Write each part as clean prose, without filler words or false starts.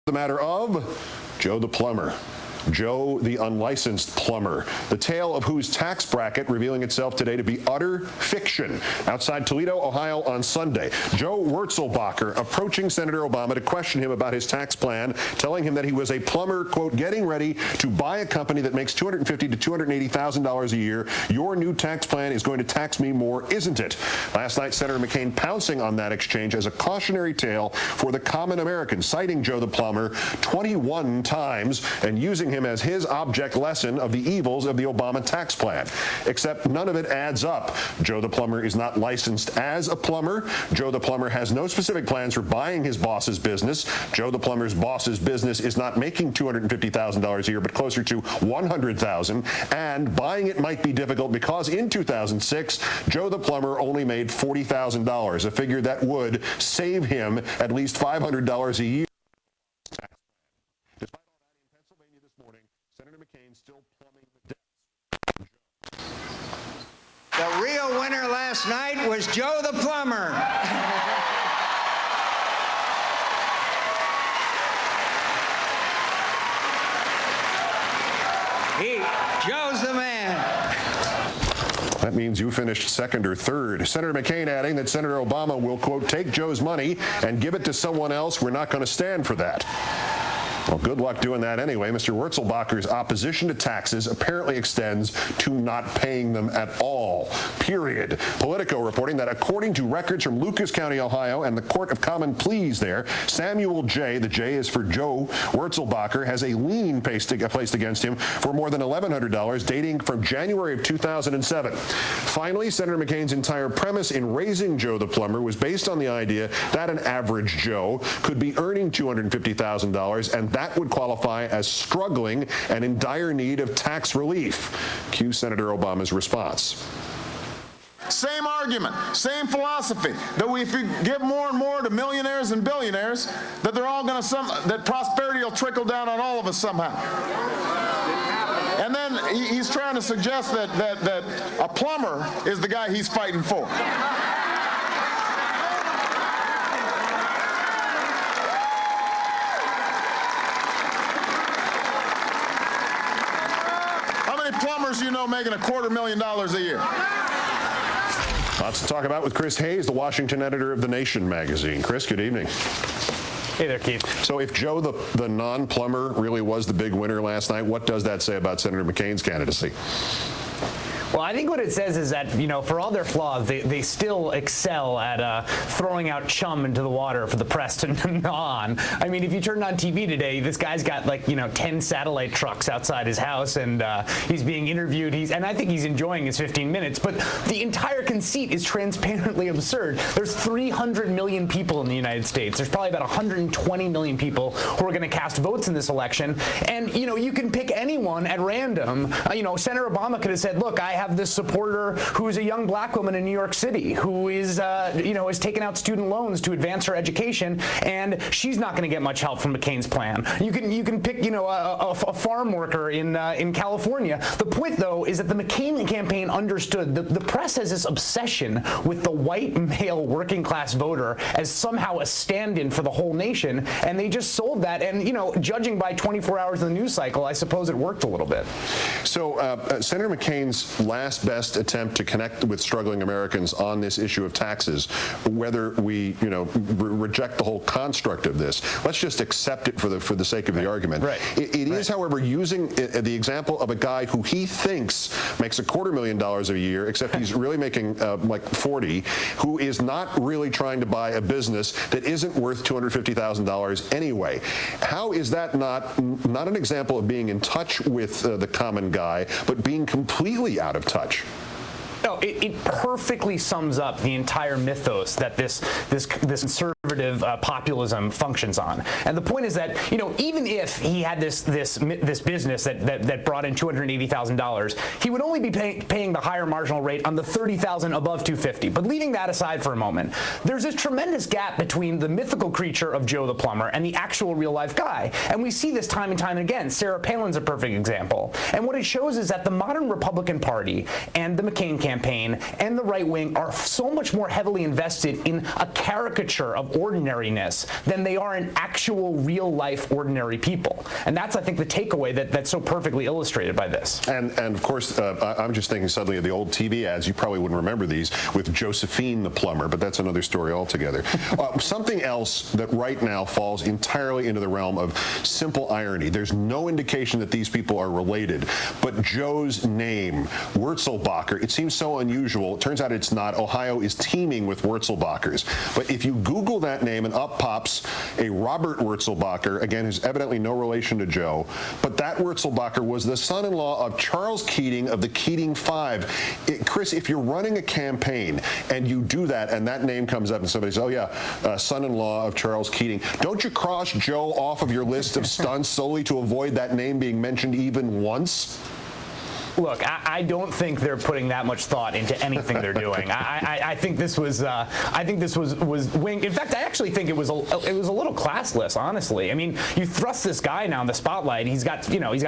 the matter of Joe the plumber. Joe the unlicensed plumber, the tale of whose tax bracket revealing itself today to be utter fiction. Outside Toledo, Ohio on Sunday, Joe Wurzelbacher approaching Senator Obama to question him about his tax plan, telling him that he was a plumber, quote, getting ready to buy a company that makes $250,000 to $280,000 a year. Your new tax plan is going to tax me more, isn't it? Last night, Senator McCain pouncing on that exchange as a cautionary tale for the common American, citing Joe the plumber 21 times and using him as his object lesson of the evils of the Obama tax plan. Except none of it adds up. Joe the plumber is not licensed as a plumber. Joe the plumber has no specific plans for buying his boss's business. Joe the plumber's boss's business is not making $250,000 a year, but closer to $100,000. And buying it might be difficult because in 2006, Joe the plumber only made $40,000, a figure that would save him at least $500 a year. Senator McCain still plumbing the depths. The real winner last night was Joe the plumber. Joe's the man. That means you finished second or third. Senator McCain adding that Senator Obama will, quote, take Joe's money and give it to someone else. We're not going to stand for that. Well, good luck doing that anyway. Mr. Wurzelbacher's opposition to taxes apparently extends to not paying them at all, period. Politico reporting that according to records from Lucas County, Ohio, and the Court of Common Pleas there, Samuel J., the J is for Joe Wurzelbacher, has a lien placed against him for more than $1,100 dating from January of 2007. Finally, Senator McCain's entire premise in raising Joe the plumber was based on the idea that an average Joe could be earning $250,000 and that would qualify as struggling and in dire need of tax relief. Cue Senator Obama's response. Same argument, same philosophy, that if you give more and more to millionaires and billionaires, that they're all going to that prosperity will trickle down on all of us somehow. And then he's trying to suggest that a plumber is the guy he's fighting for. Plumbers you know making $250,000 a year. Lots to talk about with Chris Hayes, the Washington editor of The Nation magazine. Chris, good evening. Hey there, Keith. So if Joe the non-plumber really was the big winner last night, what does that say about Senator McCain's candidacy? Well, I think what it says is that, you know, for all their flaws, they still excel at throwing out chum into the water for the press to gnaw on. I mean, if you turned on TV today, this guy's got, like, 10 satellite trucks outside his house, and he's being interviewed. And I think he's enjoying his 15 minutes. But the entire conceit is transparently absurd. There's 300 million people in the United States. There's probably about 120 million people who are going to cast votes in this election. And, you can pick anyone at random. Senator Obama could have said, look, I have this supporter who is a young black woman in New York City who is, has taken out student loans to advance her education, and she's not going to get much help from McCain's plan. You can pick, a farm worker in California. The point, though, is that the McCain campaign understood the press has this obsession with the white male working class voter as somehow a stand-in for the whole nation, and they just sold that. And judging by 24 hours of the news cycle, I suppose it worked a little bit. So Senator McCain's last best attempt to connect with struggling Americans on this issue of taxes, whether we reject the whole construct of this, let's just accept it for the sake of the argument. Right. It is, however, using the example of a guy who he thinks makes $250,000 a year, except he's really making like 40, who is not really trying to buy a business that isn't worth $250,000 anyway. How is that not an example of being in touch with the common guy, but being completely out of touch? No, it perfectly sums up the entire mythos that this conservative populism functions on. And the point is that, even if he had this business that brought in $280,000, he would only be paying the higher marginal rate on the $30,000 above $250,000. But leaving that aside for a moment, there's this tremendous gap between the mythical creature of Joe the plumber and the actual real life guy. And we see this time and time again. Sarah Palin's a perfect example. And what it shows is that the modern Republican Party and the McCain campaign and the right wing are so much more heavily invested in a caricature of ordinariness than they are in actual real-life ordinary people. And that's, I think, the takeaway that's so perfectly illustrated by this. And of course, I'm just thinking suddenly of the old TV ads. You probably wouldn't remember these, with Josephine the plumber, but that's another story altogether. Something else that right now falls entirely into the realm of simple irony. There's no indication that these people are related, but Joe's name, Wurzelbacher, it seems so unusual. It turns out it's not. Ohio is teeming with Wurzelbachers. But if you Google that name, and up pops a Robert Wurzelbacher, again, who's evidently no relation to Joe, but that Wurzelbacher was the son-in-law of Charles Keating of the Keating Five. Chris, if you're running a campaign and you do that and that name comes up and somebody says, oh yeah, son-in-law of Charles Keating, don't you cross Joe off of your list of stunts solely to avoid that name being mentioned even once? Look, I don't think they're putting that much thought into anything they're doing. I think this was winged. In fact, I actually think it was a little classless, honestly. I mean, you thrust this guy now in the spotlight. He's got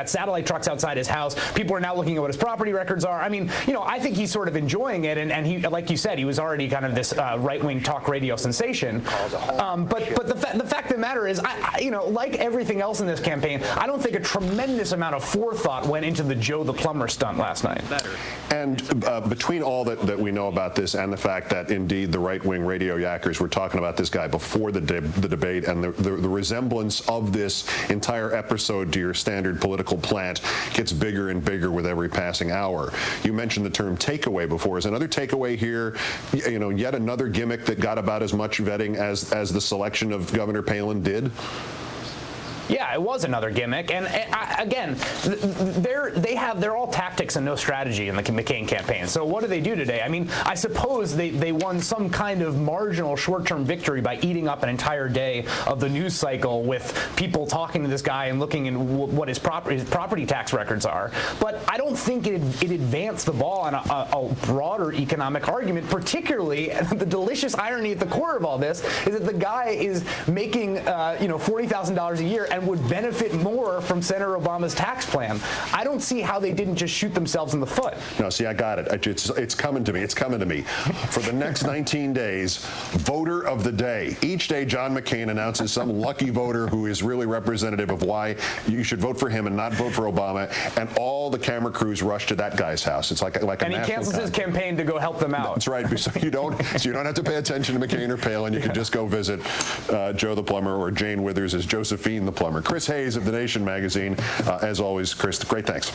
satellite trucks outside his house. People are now looking at what his property records are. I mean, I think he's sort of enjoying it, and he, like you said, he was already kind of this right-wing talk radio sensation. But the fact of the matter is, like everything else in this campaign, I don't think a tremendous amount of forethought went into the Joe the plumber stunt last night. And between all that we know about this and the fact that indeed the right-wing radio yackers were talking about this guy before the debate, and the resemblance of this entire episode to your standard political plant gets bigger and bigger with every passing hour. You mentioned the term takeaway before. Is another takeaway here, yet another gimmick that got about as much vetting as the selection of Governor Palin did? Yeah, it was another gimmick, and again, they're all tactics and no strategy in the McCain campaign. So what do they do today? I mean, I suppose they won some kind of marginal short-term victory by eating up an entire day of the news cycle with people talking to this guy and looking at what his property tax records are. But I don't think it advanced the ball on a broader economic argument. Particularly, the delicious irony at the core of all this is that the guy is making $40,000 a year and would benefit more from Senator Obama's tax plan. I don't see how they didn't just shoot themselves in the foot. No, see, I got it. It's coming to me. It's coming to me. For the next 19 days, voter of the day. Each day, John McCain announces some lucky voter who is really representative of why you should vote for him and not vote for Obama, and all the camera crews rush to that guy's house. It's like a and he cancels his campaign to go help them out. That's right. So you don't have to pay attention to McCain or Palin. You can just go visit Joe the plumber, or Jane Withers as Josephine the plumber. Chris Hayes of The Nation magazine. As always, Chris, great thanks.